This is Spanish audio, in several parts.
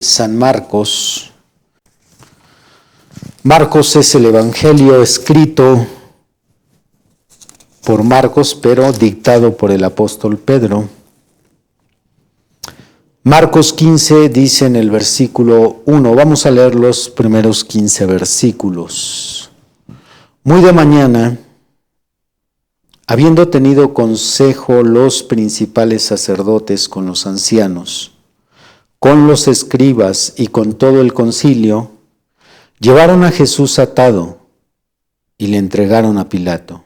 San Marcos. Marcos es el evangelio escrito por Marcos, pero dictado por el apóstol Pedro. Marcos 15 dice en el versículo 1, vamos a leer los primeros 15 versículos. Muy de mañana, habiendo tenido consejo los principales sacerdotes con los ancianos, con los escribas y con todo el concilio, llevaron a Jesús atado y le entregaron a Pilato.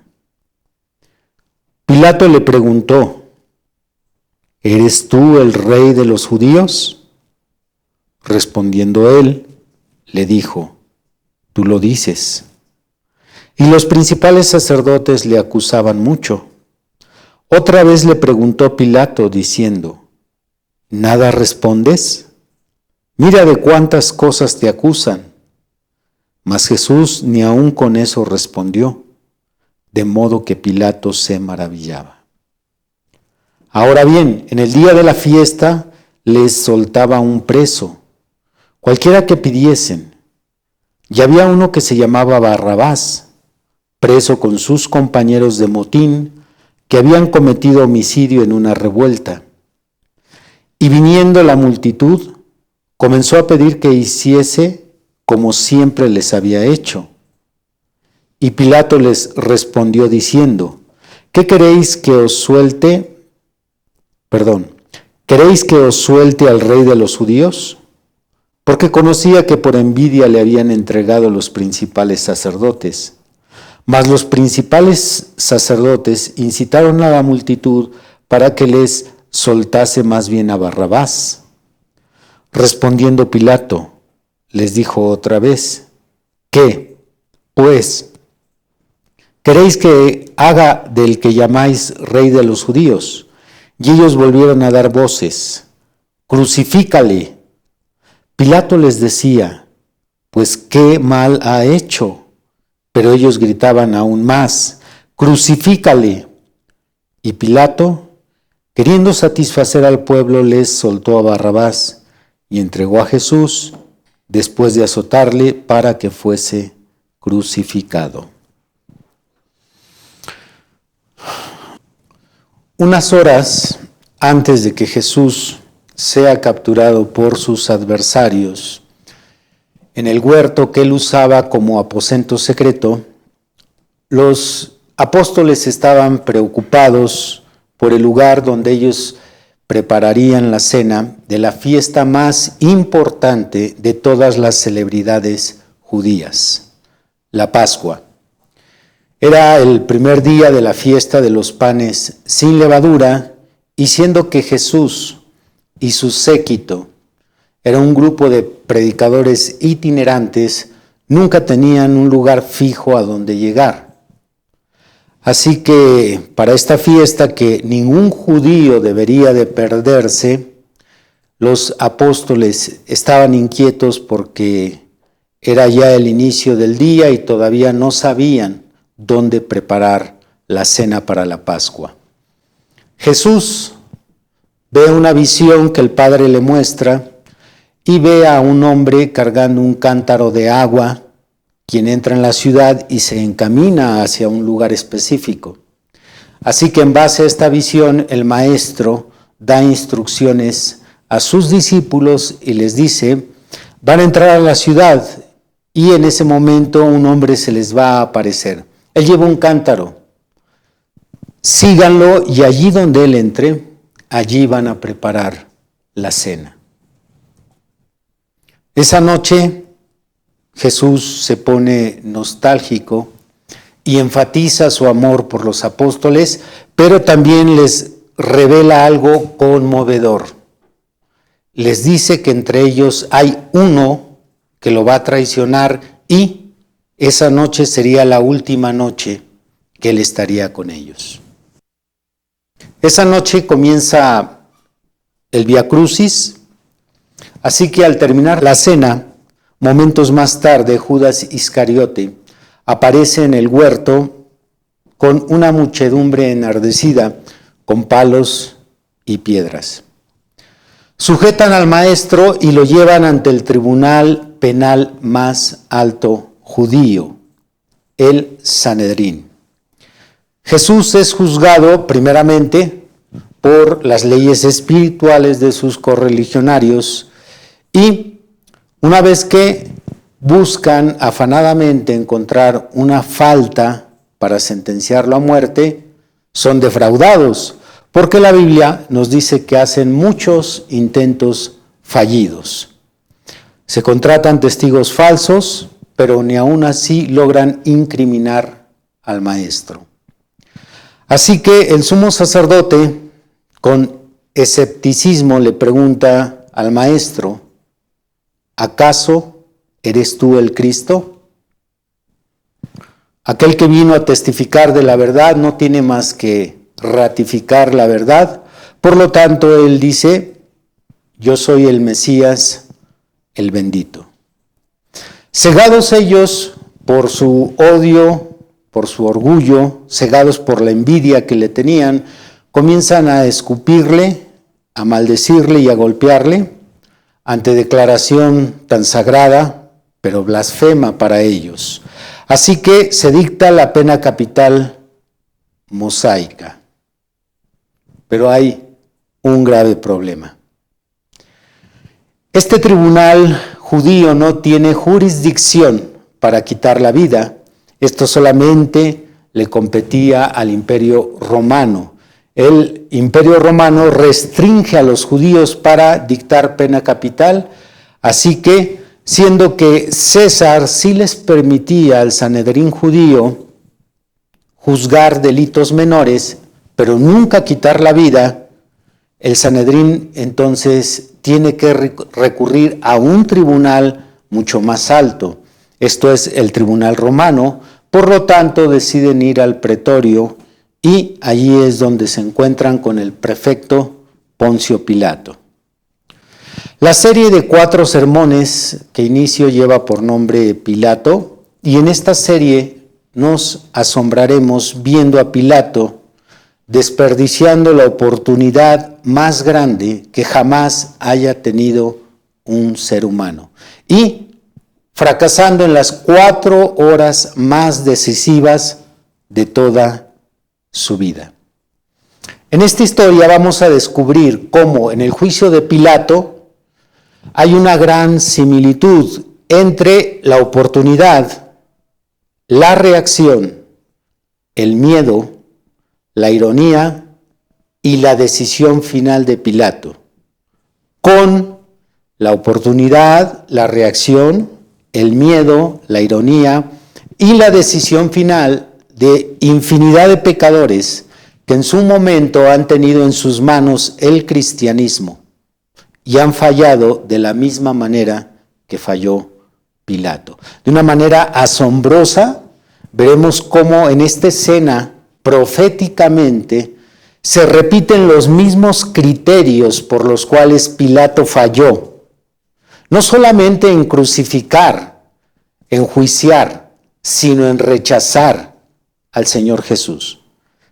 Pilato le preguntó: ¿Eres tú el rey de los judíos? Respondiendo él, le dijo: Tú lo dices. Y los principales sacerdotes le acusaban mucho. Otra vez le preguntó Pilato, diciendo: ¿Nada respondes? Mira de cuántas cosas te acusan. Mas Jesús ni aun con eso respondió, de modo que Pilato se maravillaba. Ahora bien, en el día de la fiesta les soltaba un preso, cualquiera que pidiesen. Y había uno que se llamaba Barrabás, preso con sus compañeros de motín, que habían cometido homicidio en una revuelta. Y viniendo la multitud, comenzó a pedir que hiciese como siempre les había hecho. Y Pilato les respondió diciendo: ¿Queréis que os suelte al rey de los judíos? Porque conocía que por envidia le habían entregado los principales sacerdotes. Mas los principales sacerdotes incitaron a la multitud para que les soltase más bien a Barrabás. Respondiendo Pilato, les dijo otra vez: ¿Qué, pues, queréis que haga del que llamáis rey de los judíos? Y ellos volvieron a dar voces: Crucifícale. Pilato les decía: Pues qué mal ha hecho. Pero ellos gritaban aún más: Crucifícale. Y Pilato, queriendo satisfacer al pueblo, les soltó a Barrabás y entregó a Jesús después de azotarle para que fuese crucificado. Unas horas antes de que Jesús sea capturado por sus adversarios, en el huerto que él usaba como aposento secreto, los apóstoles estaban preocupados por el lugar donde ellos prepararían la cena de la fiesta más importante de todas las celebridades judías, la Pascua. Era el primer día de la fiesta de los panes sin levadura, y siendo que Jesús y su séquito era un grupo de predicadores itinerantes, nunca tenían un lugar fijo a donde llegar. Así que para esta fiesta que ningún judío debería de perderse, los apóstoles estaban inquietos porque era ya el inicio del día y todavía no sabían dónde preparar la cena para la Pascua. Jesús ve una visión que el Padre le muestra y ve a un hombre cargando un cántaro de agua, quien entra en la ciudad y se encamina hacia un lugar específico. Así que en base a esta visión, el maestro da instrucciones a sus discípulos y les dice: van a entrar a la ciudad y en ese momento un hombre se les va a aparecer. Él lleva un cántaro. Síganlo y allí donde él entre, allí van a preparar la cena. Esa noche Jesús se pone nostálgico y enfatiza su amor por los apóstoles, pero también les revela algo conmovedor. Les dice que entre ellos hay uno que lo va a traicionar y esa noche sería la última noche que él estaría con ellos. Esa noche comienza el Vía Crucis, así que al terminar la cena, momentos más tarde, Judas Iscariote aparece en el huerto con una muchedumbre enardecida, con palos y piedras. Sujetan al maestro y lo llevan ante el tribunal penal más alto judío, el Sanedrín. Jesús es juzgado primeramente por las leyes espirituales de sus correligionarios y una vez que buscan afanadamente encontrar una falta para sentenciarlo a muerte, son defraudados, porque la Biblia nos dice que hacen muchos intentos fallidos. Se contratan testigos falsos, pero ni aún así logran incriminar al maestro. Así que el sumo sacerdote, con escepticismo, le pregunta al maestro: ¿acaso eres tú el Cristo? Aquel que vino a testificar de la verdad no tiene más que ratificar la verdad. Por lo tanto, él dice: yo soy el Mesías, el bendito. Cegados ellos por su odio, por su orgullo, cegados por la envidia que le tenían, comienzan a escupirle, a maldecirle y a golpearle ante declaración tan sagrada, pero blasfema para ellos. Así que se dicta la pena capital mosaica. Pero hay un grave problema. Este tribunal judío no tiene jurisdicción para quitar la vida. Esto solamente le competía al Imperio Romano. El Imperio Romano restringe a los judíos para dictar pena capital, así que, siendo que César sí les permitía al Sanedrín judío juzgar delitos menores, pero nunca quitar la vida, el Sanedrín entonces tiene que recurrir a un tribunal mucho más alto. Esto es el tribunal romano. Por lo tanto, deciden ir al pretorio y allí es donde se encuentran con el prefecto Poncio Pilato. La serie de 4 sermones que inicio lleva por nombre Pilato, y en esta serie nos asombraremos viendo a Pilato desperdiciando la oportunidad más grande que jamás haya tenido un ser humano y fracasando en las 4 horas más decisivas de toda su vida. En esta historia vamos a descubrir cómo en el juicio de Pilato hay una gran similitud entre la oportunidad, la reacción, el miedo, la ironía y la decisión final de Pilato, con la oportunidad, la reacción, el miedo, la ironía y la decisión final de infinidad de pecadores que en su momento han tenido en sus manos el cristianismo y han fallado de la misma manera que falló Pilato. De una manera asombrosa, veremos cómo en esta escena proféticamente se repiten los mismos criterios por los cuales Pilato falló. No solamente en crucificar, enjuiciar, sino en rechazar al Señor Jesús.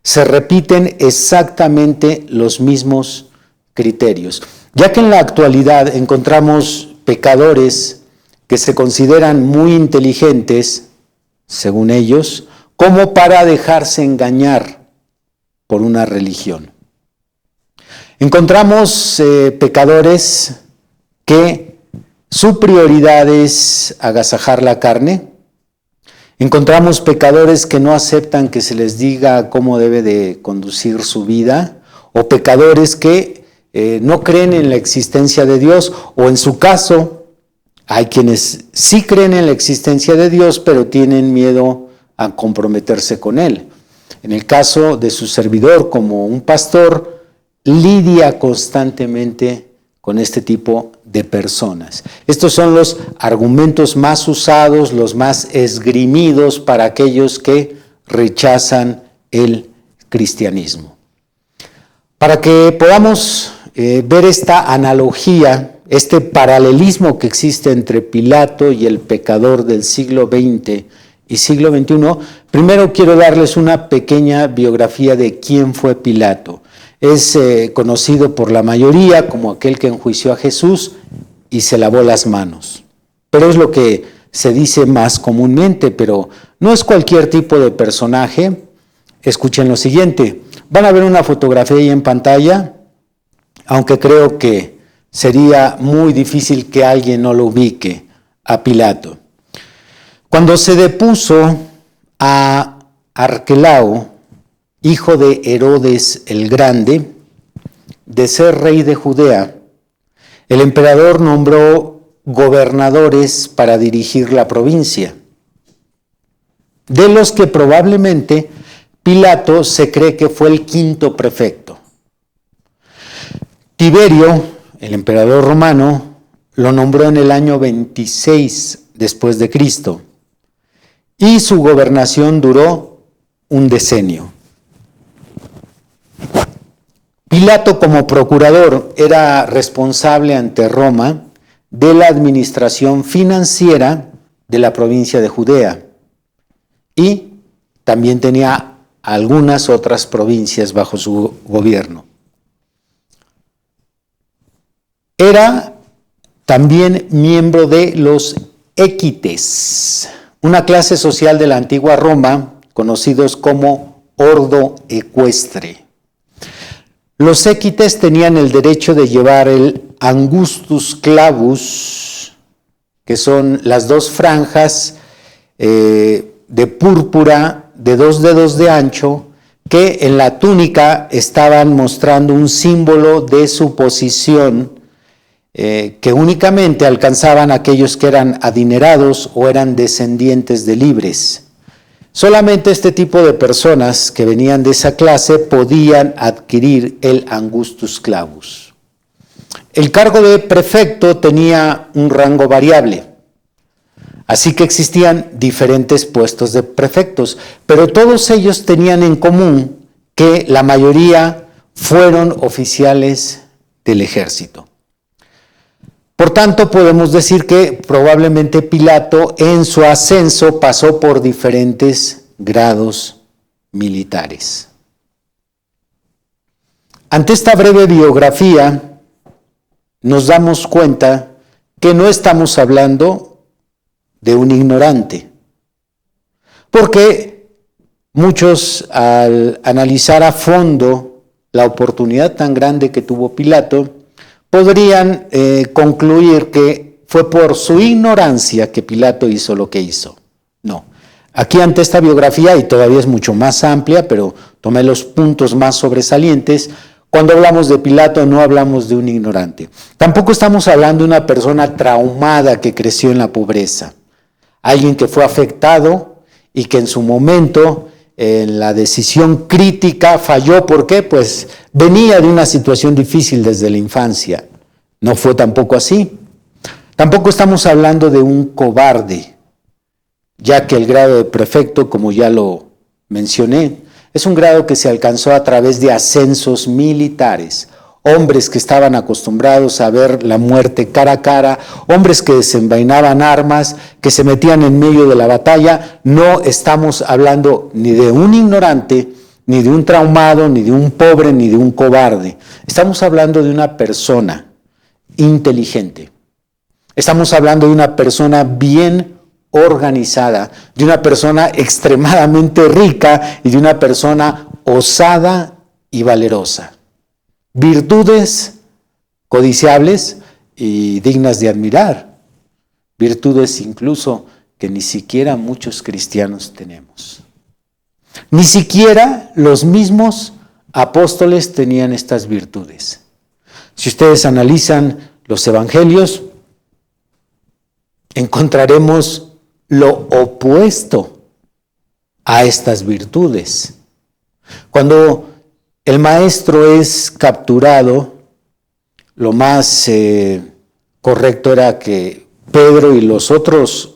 Se repiten exactamente los mismos criterios, ya que en la actualidad encontramos pecadores que se consideran muy inteligentes, según ellos, como para dejarse engañar por una religión. Encontramos pecadores que su prioridad es agasajar la carne. Encontramos pecadores que no aceptan que se les diga cómo debe de conducir su vida, o pecadores que no creen en la existencia de Dios, o en su caso, hay quienes sí creen en la existencia de Dios, pero tienen miedo a comprometerse con Él. En el caso de su servidor, como un pastor, lidia constantemente con este tipo de personas. Estos son los argumentos más usados, los más esgrimidos para aquellos que rechazan el cristianismo. Para que podamos ver esta analogía, este paralelismo que existe entre Pilato y el pecador del siglo XX y siglo XXI, primero quiero darles una pequeña biografía de quién fue Pilato. Es conocido por la mayoría como aquel que enjuició a Jesús y se lavó las manos. Pero es lo que se dice más comúnmente, pero no es cualquier tipo de personaje. Escuchen lo siguiente. Van a ver una fotografía ahí en pantalla, aunque creo que sería muy difícil que alguien no lo ubique, a Pilato. Cuando se depuso a Arquelao, hijo de Herodes el Grande, de ser rey de Judea, el emperador nombró gobernadores para dirigir la provincia, de los que probablemente Pilato se cree que fue el quinto prefecto. Tiberio, el emperador romano, lo nombró en el año 26 después de Cristo, y su gobernación duró un decenio. Pilato, como procurador, era responsable ante Roma de la administración financiera de la provincia de Judea y también tenía algunas otras provincias bajo su gobierno. Era también miembro de los equites, una clase social de la antigua Roma, conocidos como ordo ecuestre. Los equites tenían el derecho de llevar el angustus clavus, que son las dos franjas de púrpura de 2 dedos de ancho, que en la túnica estaban mostrando un símbolo de su posición, que únicamente alcanzaban aquellos que eran adinerados o eran descendientes de libres. Solamente este tipo de personas que venían de esa clase podían adquirir el angustus clavus. El cargo de prefecto tenía un rango variable, así que existían diferentes puestos de prefectos, pero todos ellos tenían en común que la mayoría fueron oficiales del ejército. Por tanto, podemos decir que probablemente Pilato en su ascenso pasó por diferentes grados militares. Ante esta breve biografía, nos damos cuenta que no estamos hablando de un ignorante, porque muchos, al analizar a fondo la oportunidad tan grande que tuvo Pilato, podrían concluir que fue por su ignorancia que Pilato hizo lo que hizo. No. Aquí ante esta biografía, y todavía es mucho más amplia, pero tomé los puntos más sobresalientes, cuando hablamos de Pilato no hablamos de un ignorante. Tampoco estamos hablando de una persona traumada que creció en la pobreza. Alguien que fue afectado y que en su momento, en la decisión crítica, falló. ¿Por qué? Pues venía de una situación difícil desde la infancia. No fue tampoco así. Tampoco estamos hablando de un cobarde, ya que el grado de prefecto, como ya lo mencioné, es un grado que se alcanzó a través de ascensos militares. Hombres que estaban acostumbrados a ver la muerte cara a cara, hombres que desenvainaban armas, que se metían en medio de la batalla. No estamos hablando ni de un ignorante, ni de un traumado, ni de un pobre, ni de un cobarde. Estamos hablando de una persona inteligente. Estamos hablando de una persona bien organizada, de una persona extremadamente rica y de una persona osada y valerosa. Virtudes codiciables y dignas de admirar. Virtudes incluso que ni siquiera muchos cristianos tenemos. Ni siquiera los mismos apóstoles tenían estas virtudes. Si ustedes analizan los evangelios, encontraremos lo opuesto a estas virtudes. Cuando el maestro es capturado, lo más correcto era que Pedro y los otros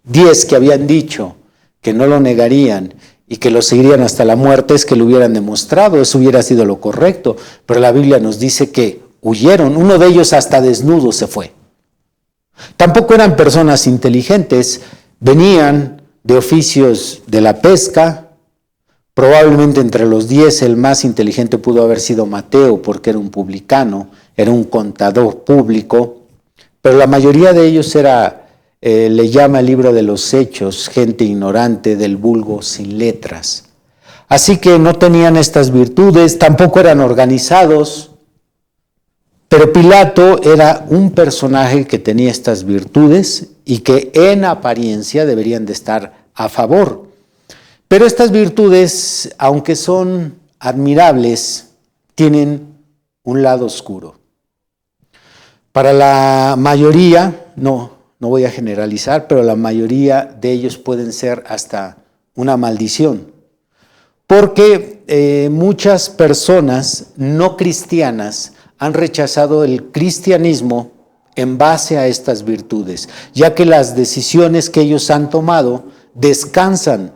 10 que habían dicho que no lo negarían y que lo seguirían hasta la muerte, es que lo hubieran demostrado. Eso hubiera sido lo correcto, pero la Biblia nos dice que huyeron. Uno de ellos hasta desnudo se fue. Tampoco eran personas inteligentes, venían de oficios de la pesca, Probablemente entre los 10 el más inteligente pudo haber sido Mateo, porque era un publicano, era un contador público, pero la mayoría de ellos le llama el libro de los Hechos, gente ignorante del vulgo sin letras. Así que no tenían estas virtudes, tampoco eran organizados, pero Pilato era un personaje que tenía estas virtudes y que en apariencia deberían de estar a favor. Pero estas virtudes, aunque son admirables, tienen un lado oscuro. Para la mayoría, no voy a generalizar, pero la mayoría de ellos pueden ser hasta una maldición. Porque muchas personas no cristianas han rechazado el cristianismo en base a estas virtudes, ya que las decisiones que ellos han tomado descansan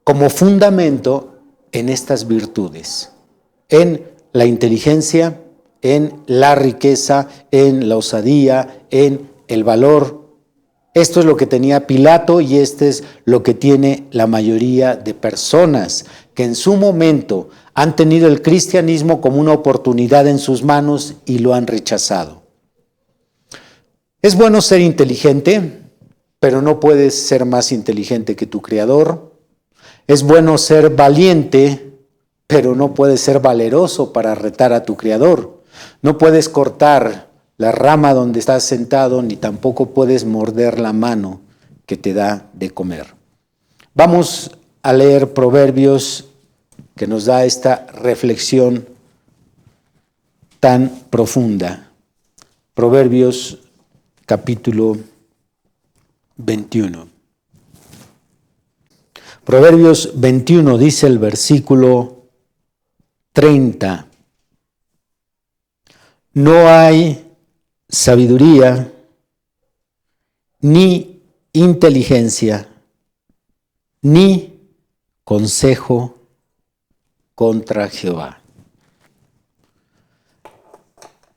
como fundamento en estas virtudes, en la inteligencia, en la riqueza, en la osadía, en el valor. Esto es lo que tenía Pilato y este es lo que tiene la mayoría de personas que en su momento han tenido el cristianismo como una oportunidad en sus manos y lo han rechazado. Es bueno ser inteligente, pero no puedes ser más inteligente que tu Creador. Es bueno ser valiente, pero no puedes ser valeroso para retar a tu Creador. No puedes cortar la rama donde estás sentado, ni tampoco puedes morder la mano que te da de comer. Vamos a leer Proverbios, que nos da esta reflexión tan profunda. Proverbios capítulo 21. Proverbios 21 dice el versículo 30. No hay sabiduría ni inteligencia ni consejo contra Jehová.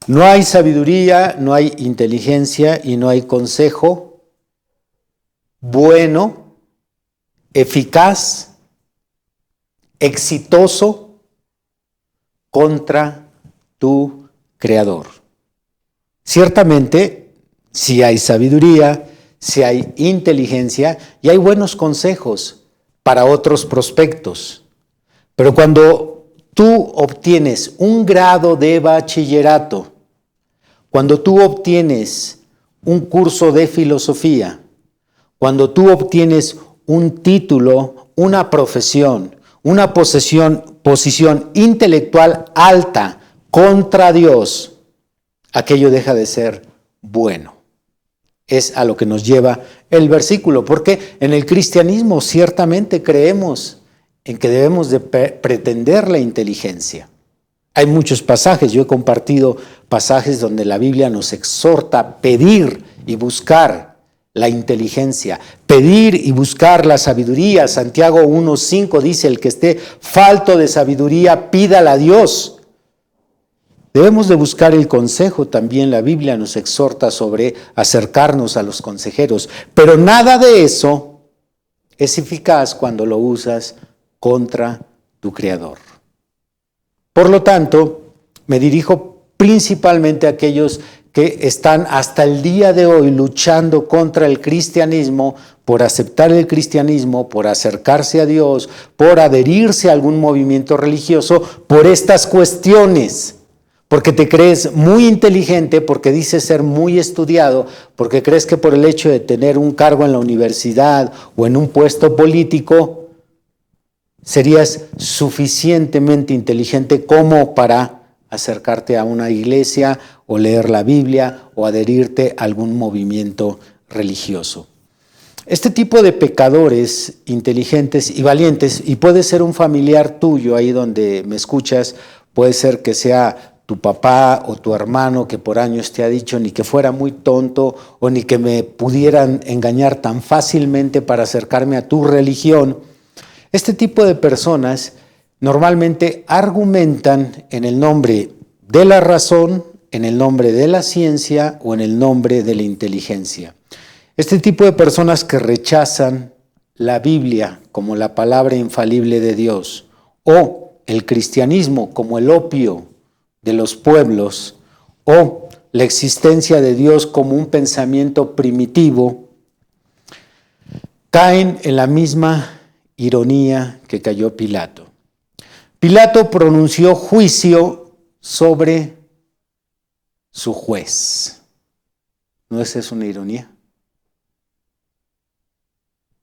No hay sabiduría, no hay inteligencia y no hay consejo bueno, eficaz, exitoso contra tu Creador. Ciertamente, si hay sabiduría, si hay inteligencia y hay buenos consejos para otros prospectos. Pero cuando tú obtienes un grado de bachillerato, cuando tú obtienes un curso de filosofía, cuando tú obtienes un título, una profesión, una posición intelectual alta contra Dios, aquello deja de ser bueno. Es a lo que nos lleva el versículo, porque en el cristianismo ciertamente creemos en que debemos de pretender la inteligencia. Hay muchos pasajes, yo he compartido pasajes donde la Biblia nos exhorta a pedir y buscar la inteligencia, pedir y buscar la sabiduría. Santiago 1:5 dice, el que esté falto de sabiduría, pídala a Dios. Debemos de buscar el consejo, también la Biblia nos exhorta sobre acercarnos a los consejeros, pero nada de eso es eficaz cuando lo usas contra tu Creador. Por lo tanto, me dirijo principalmente a aquellos que están hasta el día de hoy luchando contra el cristianismo, por aceptar el cristianismo, por acercarse a Dios, por adherirse a algún movimiento religioso, por estas cuestiones. Porque te crees muy inteligente, porque dices ser muy estudiado, porque crees que por el hecho de tener un cargo en la universidad o en un puesto político, serías suficientemente inteligente como para acercarte a una iglesia o leer la Biblia o adherirte a algún movimiento religioso. Este tipo de pecadores inteligentes y valientes, y puede ser un familiar tuyo ahí donde me escuchas, puede ser que sea tu papá o tu hermano que por años te ha dicho ni que fuera muy tonto o ni que me pudieran engañar tan fácilmente para acercarme a tu religión. Este tipo de personas normalmente argumentan en el nombre de la razón, en el nombre de la ciencia o en el nombre de la inteligencia. Este tipo de personas que rechazan la Biblia como la palabra infalible de Dios o el cristianismo como el opio de los pueblos o la existencia de Dios como un pensamiento primitivo, caen en la misma ironía que cayó Pilato. Pilato pronunció juicio sobre su juez. ¿No es eso una ironía?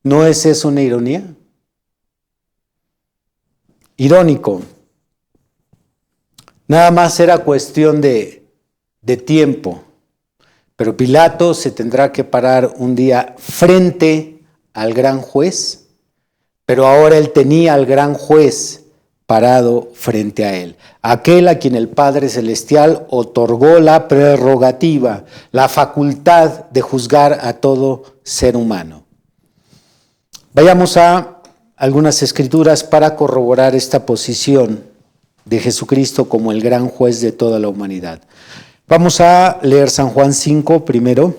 ¿No es eso una ironía? Irónico. Nada más era cuestión de tiempo. Pero Pilato se tendrá que parar un día frente al gran juez, pero ahora él tenía al gran juez parado frente a él, aquel a quien el Padre Celestial otorgó la prerrogativa, la facultad de juzgar a todo ser humano. Vayamos a algunas escrituras para corroborar esta posición de Jesucristo como el gran juez de toda la humanidad. Vamos a leer San Juan 5 primero.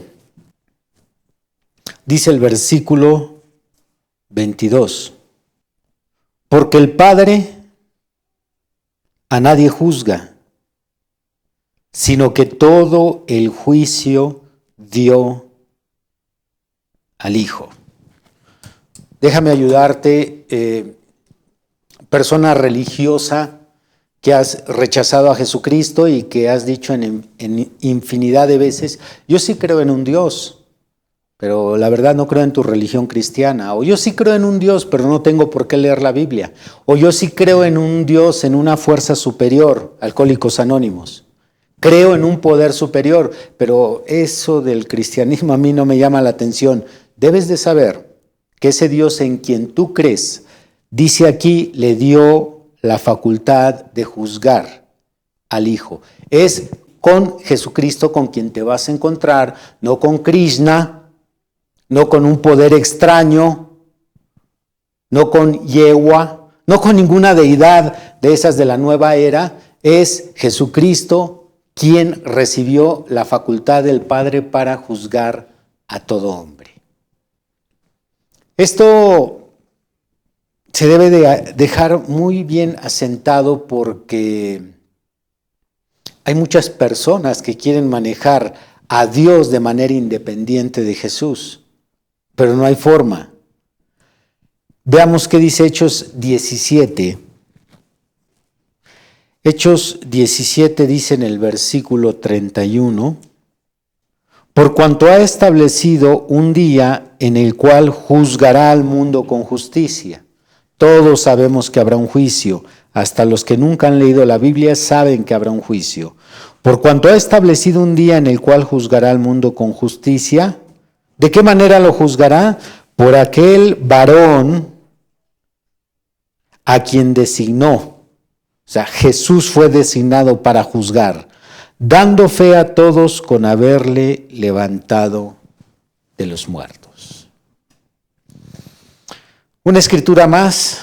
Dice el versículo 22. Porque el Padre a nadie juzga, sino que todo el juicio dio al Hijo. Déjame ayudarte, persona religiosa que has rechazado a Jesucristo y que has dicho en infinidad de veces, yo sí creo en un Dios, pero la verdad no creo en tu religión cristiana. O yo sí creo en un Dios, pero no tengo por qué leer la Biblia. O yo sí creo en un Dios, en una fuerza superior, Alcohólicos Anónimos. Creo en un poder superior, pero eso del cristianismo a mí no me llama la atención. Debes de saber que ese Dios en quien tú crees, dice aquí, le dio la facultad de juzgar al Hijo. Es con Jesucristo con quien te vas a encontrar, no con Krishna, no con un poder extraño, no con Yehua, no con ninguna deidad de esas de la nueva era. Es Jesucristo quien recibió la facultad del Padre para juzgar a todo hombre. Esto se debe de dejar muy bien asentado porque hay muchas personas que quieren manejar a Dios de manera independiente de Jesús. Pero no hay forma. Veamos qué dice Hechos 17. Hechos 17 dice en el versículo 31, por cuanto ha establecido un día en el cual juzgará al mundo con justicia. Todos sabemos que habrá un juicio. Hasta los que nunca han leído la Biblia saben que habrá un juicio. Por cuanto ha establecido un día en el cual juzgará al mundo con justicia. ¿De qué manera lo juzgará? Por aquel varón a quien designó. O sea, Jesús fue designado para juzgar, dando fe a todos con haberle levantado de los muertos. Una escritura más,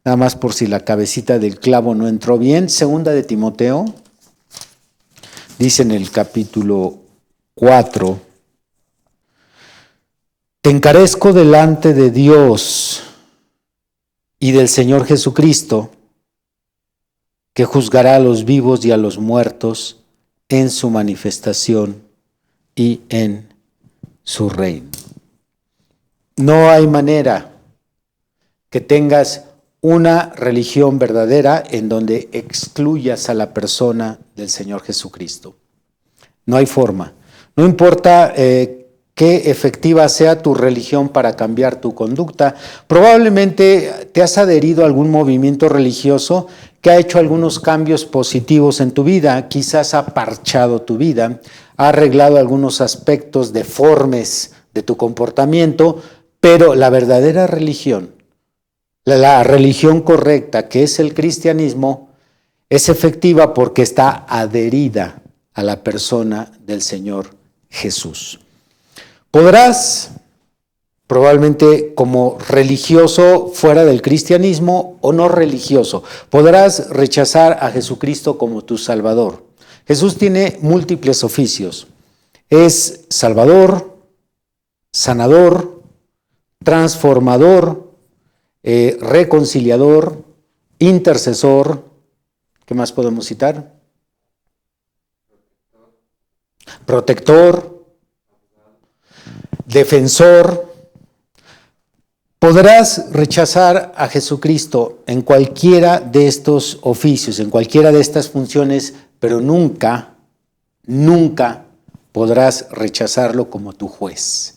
nada más por si la cabecita del clavo no entró bien. Segunda de Timoteo, dice en el capítulo 4, te encarezco delante de Dios y del Señor Jesucristo, que juzgará a los vivos y a los muertos en su manifestación y en su reino. No hay manera que tengas una religión verdadera en donde excluyas a la persona del Señor Jesucristo. No hay forma. No importa qué efectiva sea tu religión para cambiar tu conducta. Probablemente te has adherido a algún movimiento religioso que ha hecho algunos cambios positivos en tu vida, quizás ha parchado tu vida, ha arreglado algunos aspectos deformes de tu comportamiento, pero la verdadera religión, la religión correcta, que es el cristianismo, es efectiva porque está adherida a la persona del Señor Jesús. Podrás, probablemente como religioso fuera del cristianismo o no religioso, podrás rechazar a Jesucristo como tu Salvador. Jesús tiene múltiples oficios. Es Salvador, sanador, transformador, reconciliador, intercesor. ¿Qué más podemos citar? Protector, defensor. Podrás rechazar a Jesucristo en cualquiera de estos oficios, en cualquiera de estas funciones, pero nunca podrás rechazarlo como tu juez.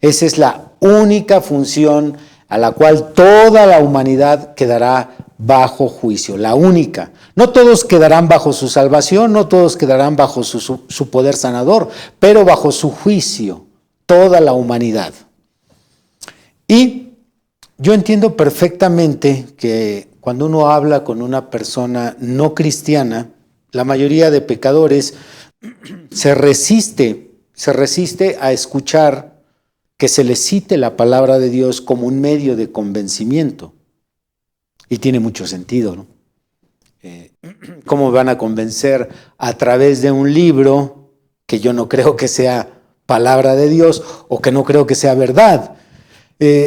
Esa es la única función a la cual toda la humanidad quedará bajo juicio, la única. No todos quedarán bajo su salvación, no todos quedarán bajo su poder sanador, pero bajo su juicio, toda la humanidad. Y yo entiendo perfectamente que cuando uno habla con una persona no cristiana, la mayoría de pecadores se resiste a escuchar que se les cite la palabra de Dios como un medio de convencimiento. Y tiene mucho sentido, ¿no? ¿Cómo van a convencer a través de un libro que yo no creo que sea palabra de Dios o que no creo que sea verdad?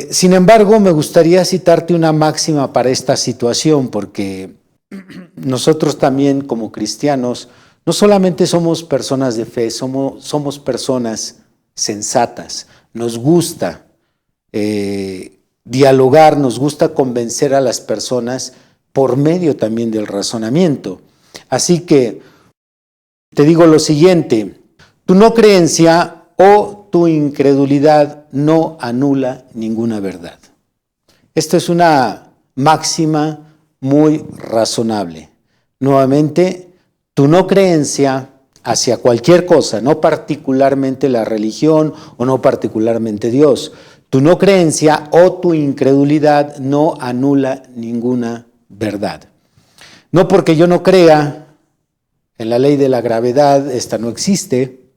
Sin embargo, me gustaría citarte una máxima para esta situación, porque nosotros también como cristianos no solamente somos personas de fe, somos personas sensatas. Nos gusta dialogar, nos gusta convencer a las personas por medio también del razonamiento. Así que te digo lo siguiente: tu no creencia o tu incredulidad no anula ninguna verdad. Esto es una máxima muy razonable. Nuevamente, tu no creencia hacia cualquier cosa, no particularmente la religión o no particularmente Dios, tu no creencia o tu incredulidad no anula ninguna verdad. No porque yo no crea en la ley de la gravedad, esta no existe,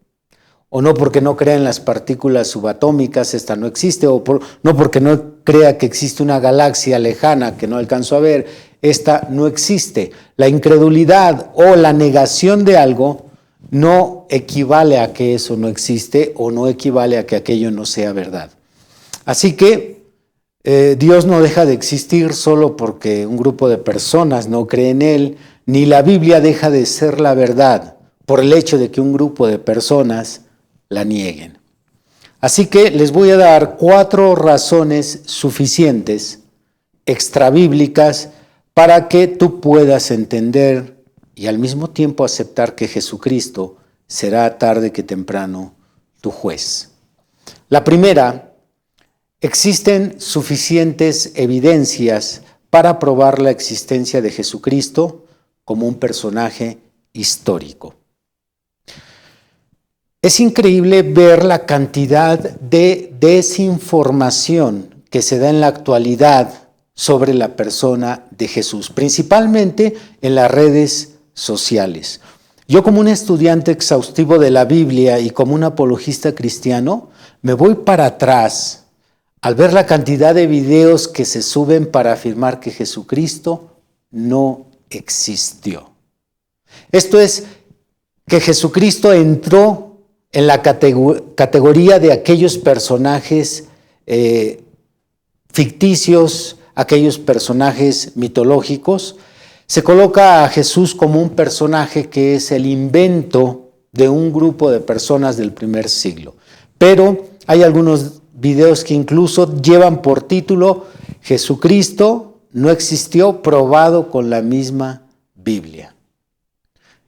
o no porque no crea en las partículas subatómicas, esta no existe, no porque no crea que existe una galaxia lejana que no alcanzo a ver, esta no existe. La incredulidad o la negación de algo no equivale a que eso no existe o no equivale a que aquello no sea verdad. Así que Dios no deja de existir solo porque un grupo de personas no cree en Él, ni la Biblia deja de ser la verdad por el hecho de que un grupo de personas la nieguen. Así que les voy a dar 4 razones suficientes, extrabíblicas, para que tú puedas entender y al mismo tiempo aceptar que Jesucristo será tarde que temprano tu juez. La primera: existen suficientes evidencias para probar la existencia de Jesucristo como un personaje histórico. Es increíble ver la cantidad de desinformación que se da en la actualidad sobre la persona de Jesús, principalmente en las redes sociales. Yo, como un estudiante exhaustivo de la Biblia y como un apologista cristiano, me voy para atrás al ver la cantidad de videos que se suben para afirmar que Jesucristo no existió. Esto es, que Jesucristo entró en la categoría de aquellos personajes ficticios, aquellos personajes mitológicos. Se coloca a Jesús como un personaje que es el invento de un grupo de personas del primer siglo. Pero hay algunos videos que incluso llevan por título Jesucristo no existió, probado con la misma Biblia.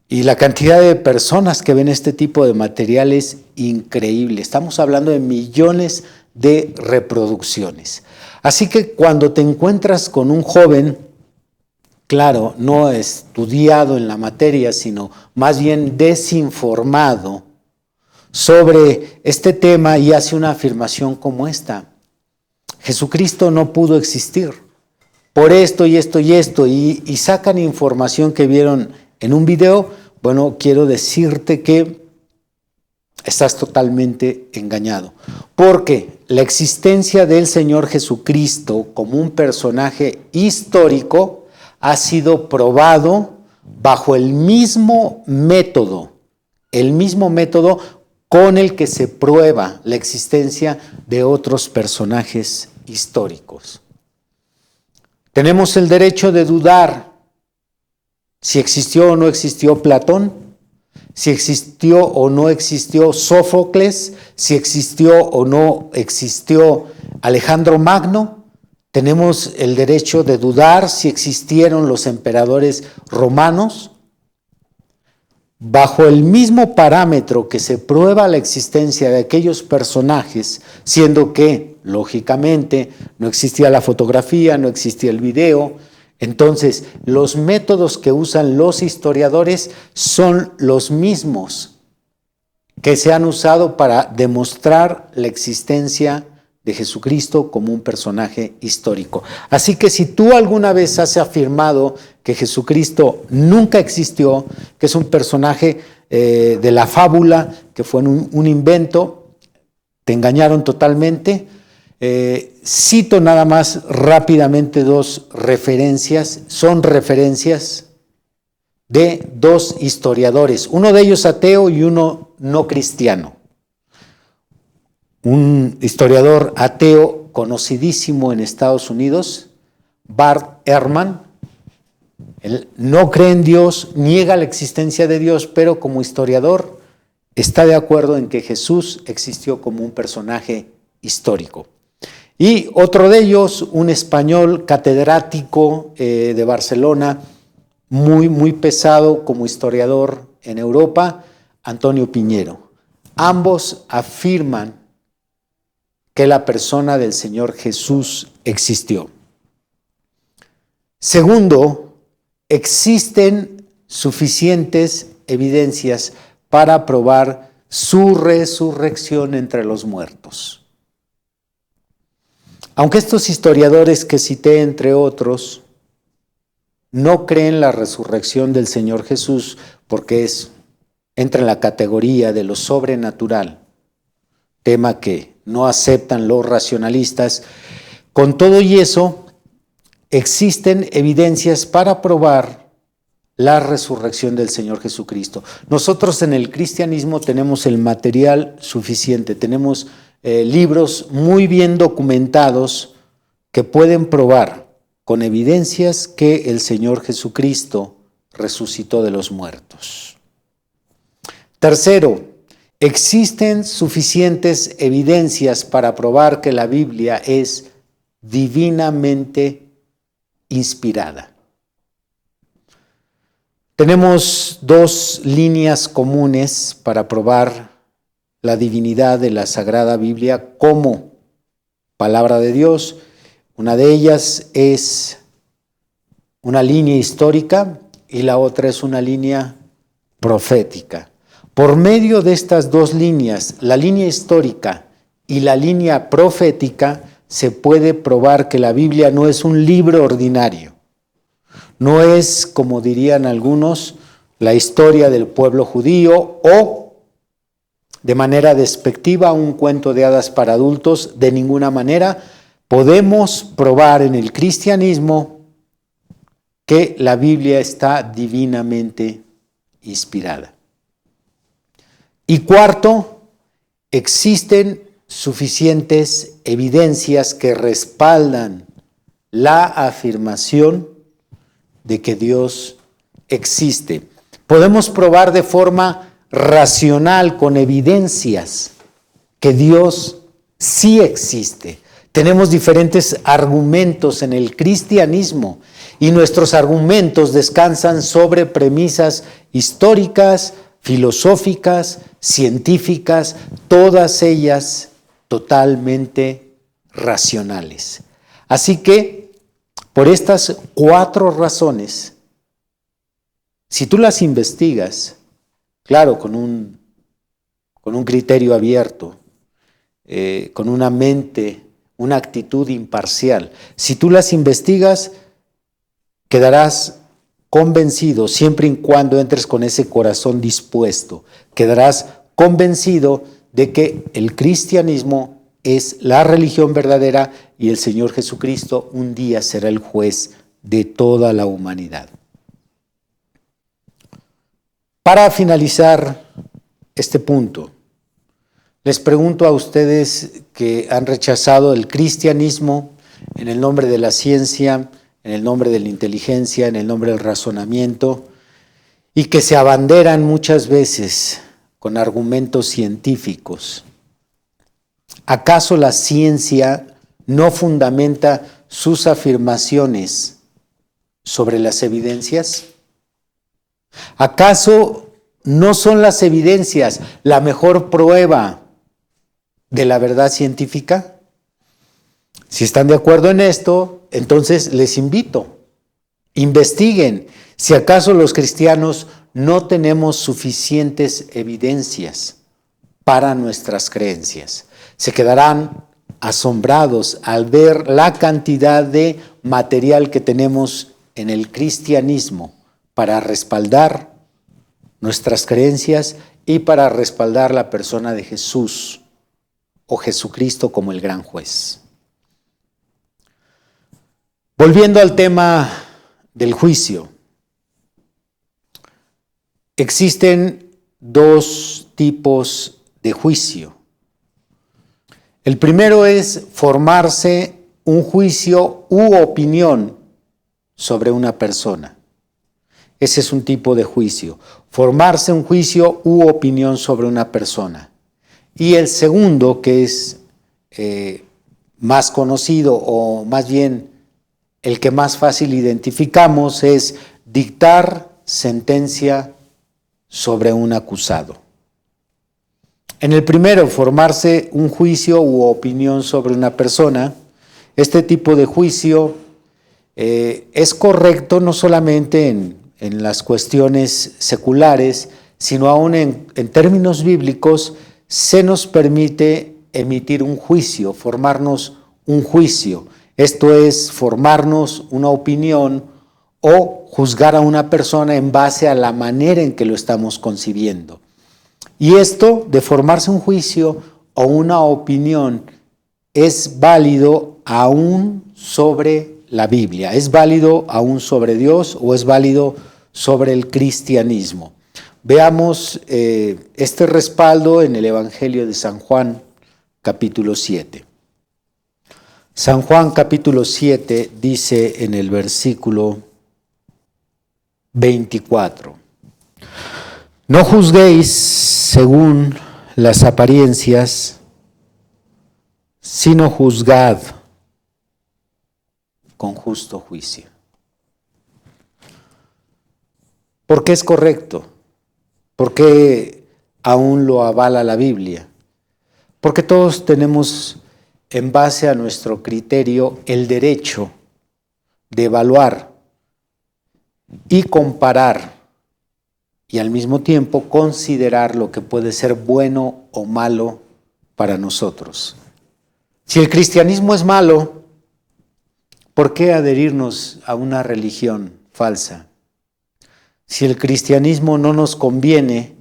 Y la cantidad de personas que ven este tipo de material es increíble. Estamos hablando de millones de reproducciones. Así que cuando te encuentras con un joven, claro, no estudiado en la materia, sino más bien desinformado sobre este tema y hace una afirmación como esta: Jesucristo no pudo existir por esto y esto y esto, y sacan información que vieron en un video. Bueno, quiero decirte que estás totalmente engañado, porque la existencia del Señor Jesucristo como un personaje histórico ha sido probado bajo el mismo método con el que se prueba la existencia de otros personajes históricos. Tenemos el derecho de dudar si existió o no existió Platón, si existió o no existió Sófocles, si existió o no existió Alejandro Magno. Tenemos el derecho de dudar si existieron los emperadores romanos. Bajo el mismo parámetro que se prueba la existencia de aquellos personajes, siendo que, lógicamente, no existía la fotografía, no existía el video, entonces los métodos que usan los historiadores son los mismos que se han usado para demostrar la existencia de Jesucristo como un personaje histórico. Así que si tú alguna vez has afirmado que Jesucristo nunca existió, que es un personaje de la fábula, que fue un invento, te engañaron totalmente. Cito nada más rápidamente dos referencias, son referencias de dos historiadores, uno de ellos ateo y uno no cristiano. Un historiador ateo conocidísimo en Estados Unidos, Bart Ehrman. Él no cree en Dios, niega la existencia de Dios, pero como historiador está de acuerdo en que Jesús existió como un personaje histórico. Y otro de ellos, un español catedrático de Barcelona, muy pesado como historiador en Europa, Antonio Piñero. Ambos afirman que la persona del Señor Jesús existió. Segundo, existen suficientes evidencias para probar su resurrección entre los muertos. Aunque estos historiadores que cité, entre otros, no creen la resurrección del Señor Jesús porque entra en la categoría de lo sobrenatural, tema que no aceptan los racionalistas. Con todo y eso, existen evidencias para probar la resurrección del Señor Jesucristo. Nosotros en el cristianismo tenemos el material suficiente, tenemos libros muy bien documentados que pueden probar con evidencias que el Señor Jesucristo resucitó de los muertos. Tercero, existen suficientes evidencias para probar que la Biblia es divinamente inspirada. Tenemos dos líneas comunes para probar la divinidad de la Sagrada Biblia como palabra de Dios. Una de ellas es una línea histórica y la otra es una línea profética. Por medio de estas dos líneas, la línea histórica y la línea profética, se puede probar que la Biblia no es un libro ordinario. No es, como dirían algunos, la historia del pueblo judío o, de manera despectiva, un cuento de hadas para adultos. De ninguna manera podemos probar en el cristianismo que la Biblia está divinamente inspirada. Y cuarto, existen suficientes evidencias que respaldan la afirmación de que Dios existe. Podemos probar de forma racional, con evidencias, que Dios sí existe. Tenemos diferentes argumentos en el cristianismo y nuestros argumentos descansan sobre premisas históricas, filosóficas, científicas, todas ellas totalmente racionales. Así que, por estas 4 razones, si tú las investigas, claro, con un criterio abierto, con una mente, una actitud imparcial, si tú las investigas, quedarás convencido, siempre y cuando entres con ese corazón dispuesto, quedarás convencido de que el cristianismo es la religión verdadera y el Señor Jesucristo un día será el juez de toda la humanidad. Para finalizar este punto, Les pregunto a ustedes que han rechazado el cristianismo en el nombre de la ciencia, en el nombre de la inteligencia, en el nombre del razonamiento, y que se abanderan muchas veces con argumentos científicos. ¿Acaso la ciencia no fundamenta sus afirmaciones sobre las evidencias? ¿Acaso no son las evidencias la mejor prueba de la verdad científica? Si están de acuerdo en esto, entonces les invito, investiguen si acaso los cristianos no tenemos suficientes evidencias para nuestras creencias. Se quedarán asombrados al ver la cantidad de material que tenemos en el cristianismo para respaldar nuestras creencias y para respaldar la persona de Jesús o Jesucristo como el gran juez. Volviendo al tema del juicio, existen dos tipos de juicio. El primero es formarse un juicio u opinión sobre una persona. Ese es un tipo de juicio, formarse un juicio u opinión sobre una persona. Y el segundo, que es más conocido o más bien el que más fácil identificamos, es dictar sentencia sobre un acusado. En el primero, formarse un juicio u opinión sobre una persona, este tipo de juicio es correcto no solamente en las cuestiones seculares, sino aún en términos bíblicos, se nos permite emitir un juicio, formarnos un juicio. Esto es formarnos una opinión o juzgar a una persona en base a la manera en que lo estamos concibiendo. Y esto de formarse un juicio o una opinión es válido aún sobre la Biblia, es válido aún sobre Dios o es válido sobre el cristianismo. Veamos este respaldo en el Evangelio de San Juan, capítulo 7. San Juan, capítulo 7, dice en el versículo 24: No juzguéis según las apariencias, sino juzgad con justo juicio. ¿Por qué es correcto? ¿Por qué aún lo avala la Biblia? Porque todos tenemos, en base a nuestro criterio, el derecho de evaluar y comparar y al mismo tiempo considerar lo que puede ser bueno o malo para nosotros. Si el cristianismo es malo, ¿por qué adherirnos a una religión falsa? Si el cristianismo no nos conviene,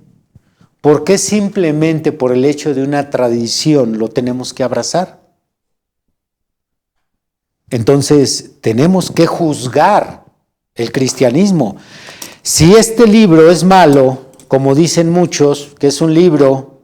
¿por qué simplemente por el hecho de una tradición lo tenemos que abrazar? Entonces, tenemos que juzgar el cristianismo. Si este libro es malo, como dicen muchos, que es un libro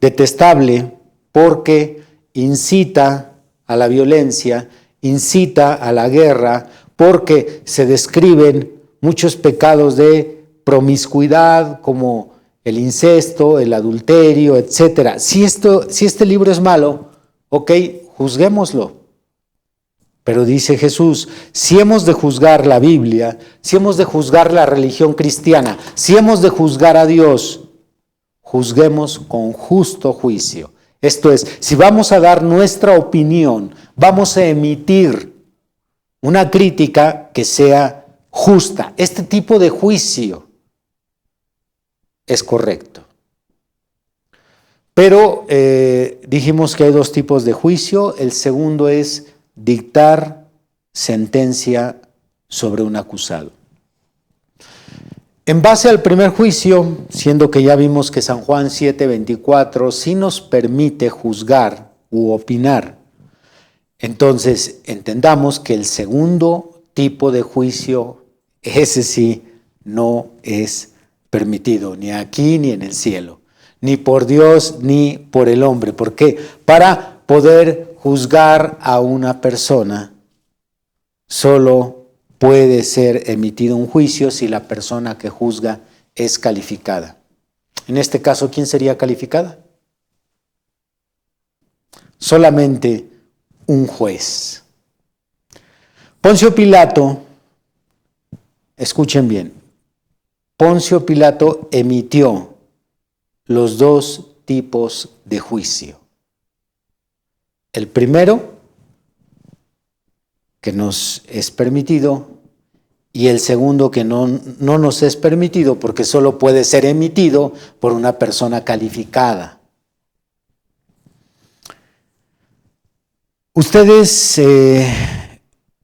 detestable porque incita a la violencia, incita a la guerra, porque se describen muchos pecados de promiscuidad como el incesto, el adulterio, etc. Si este libro es malo, ok, juzguémoslo. Pero dice Jesús, si hemos de juzgar la Biblia, si hemos de juzgar la religión cristiana, si hemos de juzgar a Dios, juzguemos con justo juicio. Esto es, si vamos a dar nuestra opinión, vamos a emitir una crítica que sea justa. Este tipo de juicio es correcto. Pero dijimos que hay dos tipos de juicio. El segundo es dictar sentencia sobre un acusado. En base al primer juicio, siendo que ya vimos que San Juan 7:24 sí nos permite juzgar u opinar, entonces entendamos que el segundo tipo de juicio, ese sí, no es permitido, ni aquí ni en el cielo. ni por Dios, ni por el hombre. ¿Por qué? Para poder juzgar a una persona, solo puede ser emitido un juicio si la persona que juzga es calificada. En este caso, ¿quién sería calificada? Solamente un juez. Poncio Pilato, escuchen bien, Poncio Pilato emitió los dos tipos de juicio. El primero, que nos es permitido, y el segundo, que no nos es permitido porque solo puede ser emitido por una persona calificada. Ustedes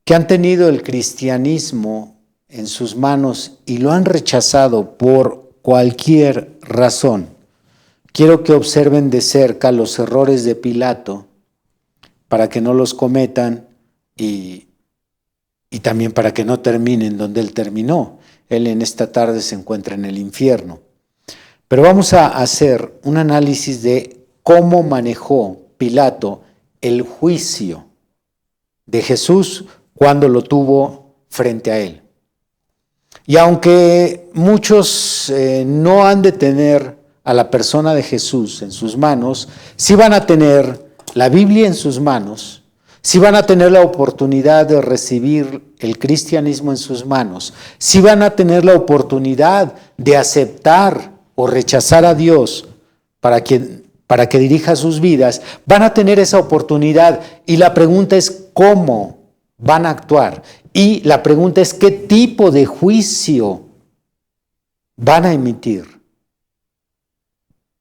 que han tenido el cristianismo en sus manos y lo han rechazado por cualquier razón, quiero que observen de cerca los errores de Pilato para que no los cometan y también para que no terminen donde él terminó. Él en esta tarde se encuentra en el infierno. Pero vamos a hacer un análisis de cómo manejó Pilato el juicio de Jesús cuando lo tuvo frente a él. Y aunque muchos no han de tener a la persona de Jesús en sus manos, sí van a tener la Biblia en sus manos, sí van a tener la oportunidad de recibir el cristianismo en sus manos, sí van a tener la oportunidad de aceptar o rechazar a Dios para que dirija sus vidas, van a tener esa oportunidad y la pregunta es cómo van a actuar y la pregunta es qué tipo de juicio van a emitir,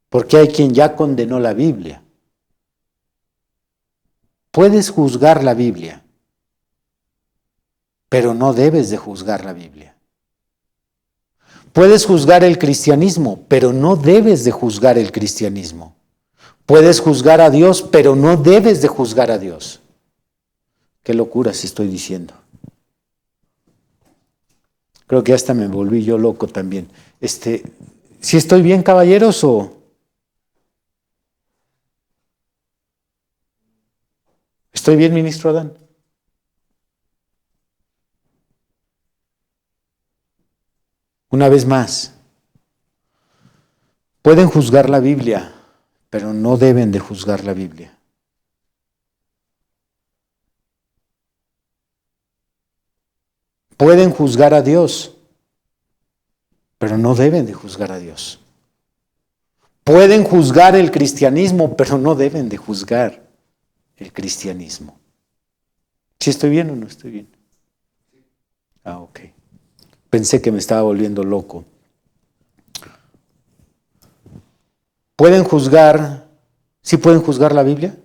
porque hay quien ya condenó la Biblia. Puedes juzgar la Biblia, pero no debes de juzgar la Biblia. Puedes juzgar el cristianismo, pero no debes de juzgar el cristianismo. Puedes juzgar a Dios, pero no debes de juzgar a Dios. Qué locura si estoy diciendo. Creo que hasta me volví yo loco también. ¿Sí estoy bien, caballeros, o...? ¿Estoy bien, ministro Adán? Una vez más, pueden juzgar la Biblia, pero no deben de juzgar la Biblia. Pueden juzgar a Dios, pero no deben de juzgar a Dios. Pueden juzgar el cristianismo, pero no deben de juzgar el cristianismo. ¿Sí estoy bien o no estoy bien? Ok. Pensé que me estaba volviendo loco. ¿Pueden juzgar? ¿Sí pueden juzgar la Biblia?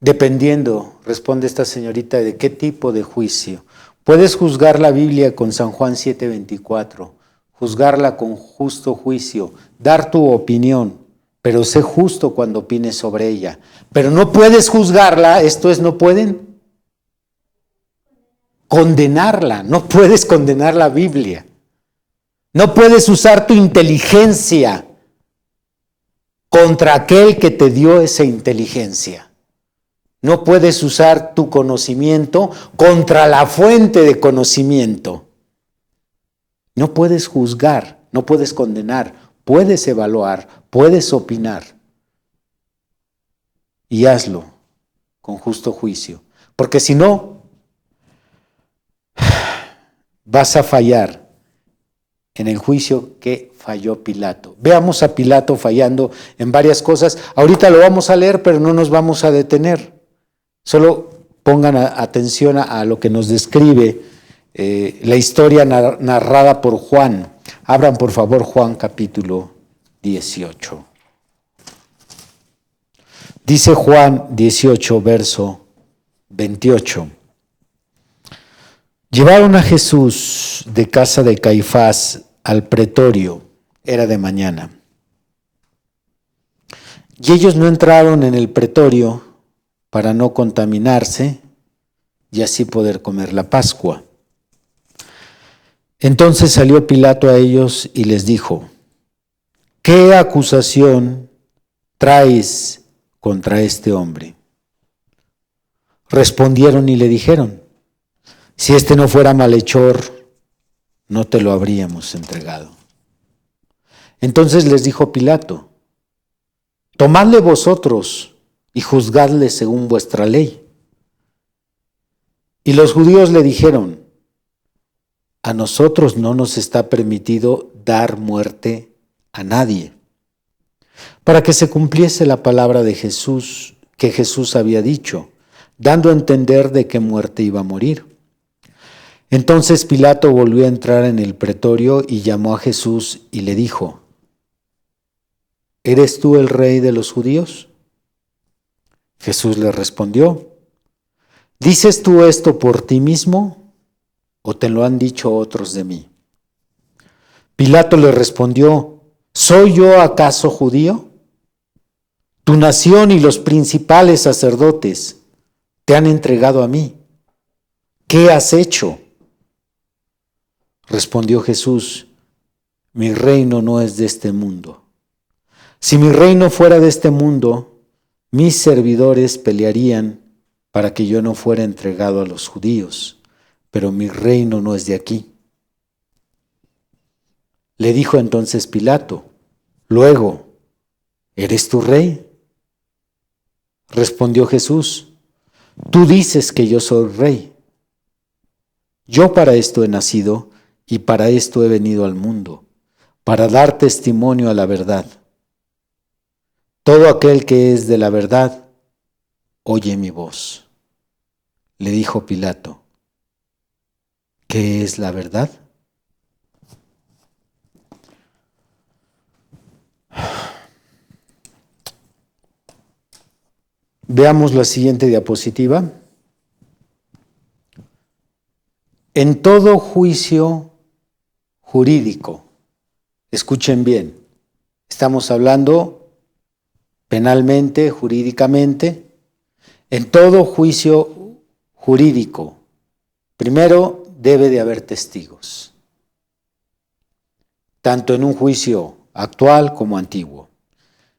Dependiendo, responde esta señorita, de qué tipo de juicio. Puedes juzgar la Biblia con San Juan 7:24, juzgarla con justo juicio, dar tu opinión, pero sé justo cuando opines sobre ella. Pero no puedes juzgarla, esto es, no pueden condenarla, no puedes condenar la Biblia. No puedes usar tu inteligencia contra aquel que te dio esa inteligencia. No puedes usar tu conocimiento contra la fuente de conocimiento. No puedes juzgar, no puedes condenar, puedes evaluar, puedes opinar. Y hazlo con justo juicio. Porque si no, vas a fallar en el juicio que falló Pilato. Veamos a Pilato fallando en varias cosas. Ahorita lo vamos a leer, pero no nos vamos a detener. Solo pongan atención a lo que nos describe la historia narrada por Juan. Abran por favor Juan capítulo 18. Dice Juan 18, verso 28. Llevaron a Jesús de casa de Caifás al pretorio, era de mañana. Y ellos no entraron en el pretorio para no contaminarse y así poder comer la Pascua. Entonces salió Pilato a ellos y les dijo: ¿qué acusación traes contra este hombre? Respondieron y le dijeron: si este no fuera malhechor, no te lo habríamos entregado. Entonces les dijo Pilato: tomadle vosotros y juzgadle según vuestra ley. Y los judíos le dijeron: a nosotros no nos está permitido dar muerte a nadie, para que se cumpliese la palabra de Jesús, que Jesús había dicho, dando a entender de qué muerte iba a morir. Entonces Pilato volvió a entrar en el pretorio y llamó a Jesús y le dijo: ¿eres tú el rey de los judíos? Jesús le respondió: ¿dices tú esto por ti mismo o te lo han dicho otros de mí? Pilato le respondió: ¿soy yo acaso judío? Tu nación y los principales sacerdotes te han entregado a mí. ¿Qué has hecho? Respondió Jesús: mi reino no es de este mundo. Si mi reino fuera de este mundo, mis servidores pelearían para que yo no fuera entregado a los judíos, pero mi reino no es de aquí. Le dijo entonces Pilato: luego, ¿eres tú rey? Respondió Jesús: tú dices que yo soy rey. Yo para esto he nacido y para esto he venido al mundo, para dar testimonio a la verdad. Todo aquel que es de la verdad, oye mi voz. Le dijo Pilato: ¿qué es la verdad? Veamos la siguiente diapositiva. En todo juicio jurídico, escuchen bien, estamos hablando penalmente, jurídicamente, en todo juicio jurídico, primero debe de haber testigos, tanto en un juicio actual como antiguo.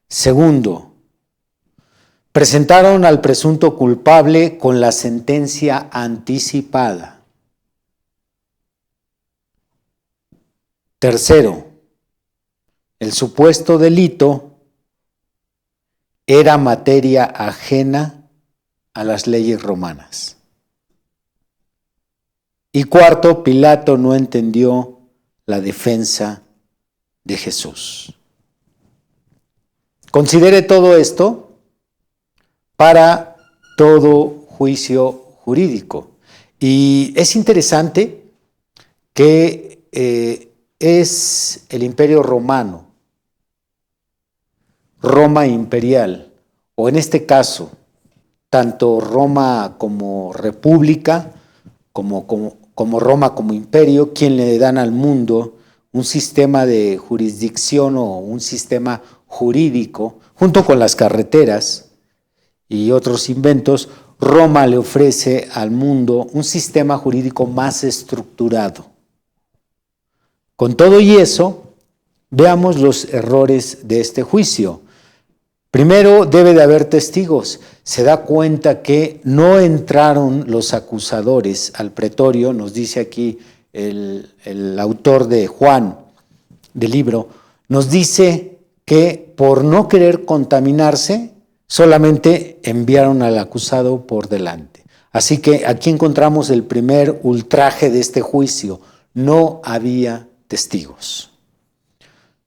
Segundo, presentaron al presunto culpable con la sentencia anticipada. Tercero, el supuesto delito era materia ajena a las leyes romanas. Y cuarto, Pilato no entendió la defensa de Jesús. Considere todo esto para todo juicio jurídico. Y es interesante que es el Imperio Romano, Roma imperial, o en este caso, tanto Roma como república, como Roma como imperio, quien le dan al mundo un sistema de jurisdicción o un sistema jurídico, junto con las carreteras y otros inventos. Roma le ofrece al mundo un sistema jurídico más estructurado. Con todo y eso, veamos los errores de este juicio. Primero, debe de haber testigos. Se da cuenta que no entraron los acusadores al pretorio, nos dice aquí el autor de Juan, del libro, nos dice que por no querer contaminarse, solamente enviaron al acusado por delante. Así que aquí encontramos el primer ultraje de este juicio. No había testigos.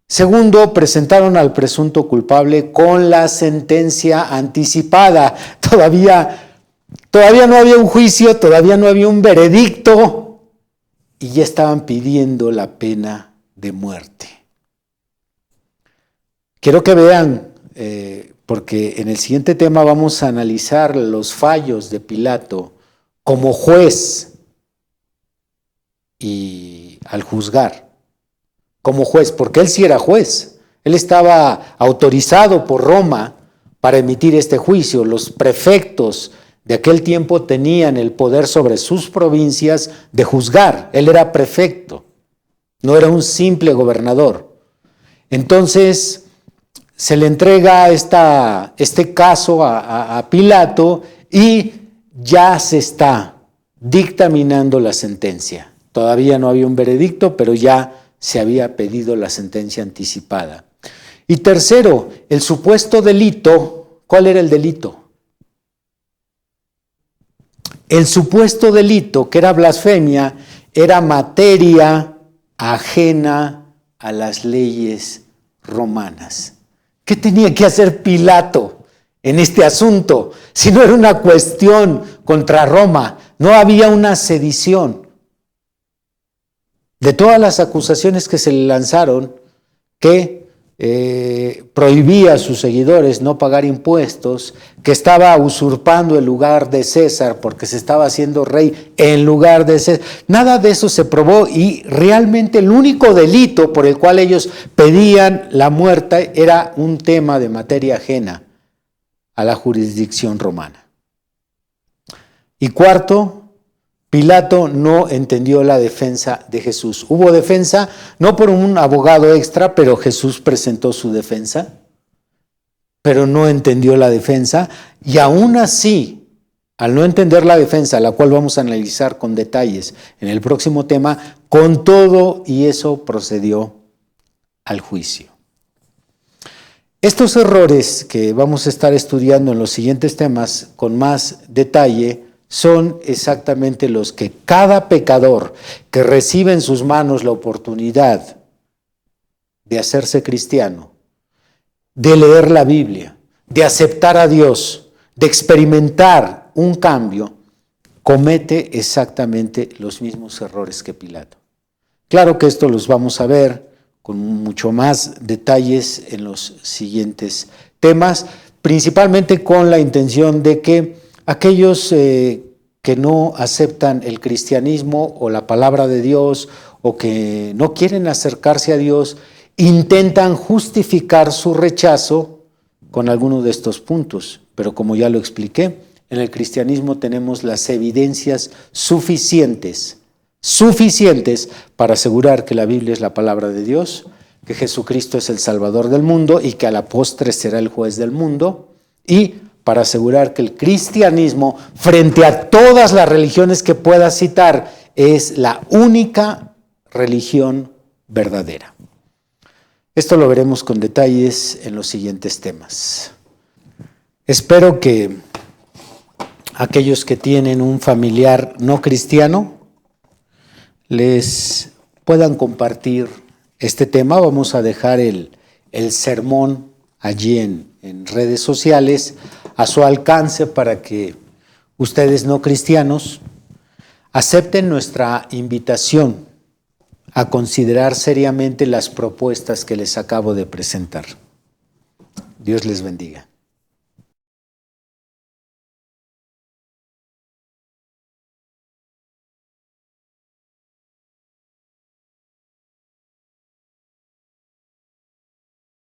Segundo, presentaron al presunto culpable con la sentencia anticipada. Todavía no había un juicio, todavía no había un veredicto y ya estaban pidiendo la pena de muerte. Quiero que vean, porque en el siguiente tema vamos a analizar los fallos de Pilato como juez y al juzgar. Como juez, porque él sí era juez. Él estaba autorizado por Roma para emitir este juicio. Los prefectos de aquel tiempo tenían el poder sobre sus provincias de juzgar. Él era prefecto, no era un simple gobernador. Entonces se le entrega este caso a Pilato y ya se está dictaminando la sentencia. Todavía no había un veredicto, pero ya se había pedido la sentencia anticipada. Y tercero, el supuesto delito. ¿Cuál era el delito? El supuesto delito, que era blasfemia, era materia ajena a las leyes romanas. ¿Qué tenía que hacer Pilato en este asunto? Si no era una cuestión contra Roma, no había una sedición. De todas las acusaciones que se le lanzaron, que prohibía a sus seguidores no pagar impuestos, que estaba usurpando el lugar de César porque se estaba haciendo rey en lugar de César. Nada de eso se probó y realmente el único delito por el cual ellos pedían la muerte era un tema de materia ajena a la jurisdicción romana. Y cuarto, Pilato no entendió la defensa de Jesús. Hubo defensa, no por un abogado extra, pero Jesús presentó su defensa, pero no entendió la defensa, y aún así, al no entender la defensa, la cual vamos a analizar con detalles en el próximo tema, con todo y eso procedió al juicio. Estos errores que vamos a estar estudiando en los siguientes temas con más detalle son exactamente los que cada pecador que recibe en sus manos la oportunidad de hacerse cristiano, de leer la Biblia, de aceptar a Dios, de experimentar un cambio, comete exactamente los mismos errores que Pilato. Claro que esto los vamos a ver con mucho más detalles en los siguientes temas, principalmente con la intención de que aquellos que no aceptan el cristianismo o la palabra de Dios o que no quieren acercarse a Dios, intentan justificar su rechazo con alguno de estos puntos. Pero como ya lo expliqué, en el cristianismo tenemos las evidencias suficientes para asegurar que la Biblia es la palabra de Dios, que Jesucristo es el Salvador del mundo y que a la postre será el juez del mundo, y para asegurar que el cristianismo, frente a todas las religiones que pueda citar, es la única religión verdadera. Esto lo veremos con detalles en los siguientes temas. Espero que aquellos que tienen un familiar no cristiano les puedan compartir este tema. Vamos a dejar el sermón allí en redes sociales a su alcance para que ustedes no cristianos acepten nuestra invitación a considerar seriamente las propuestas que les acabo de presentar. Dios les bendiga.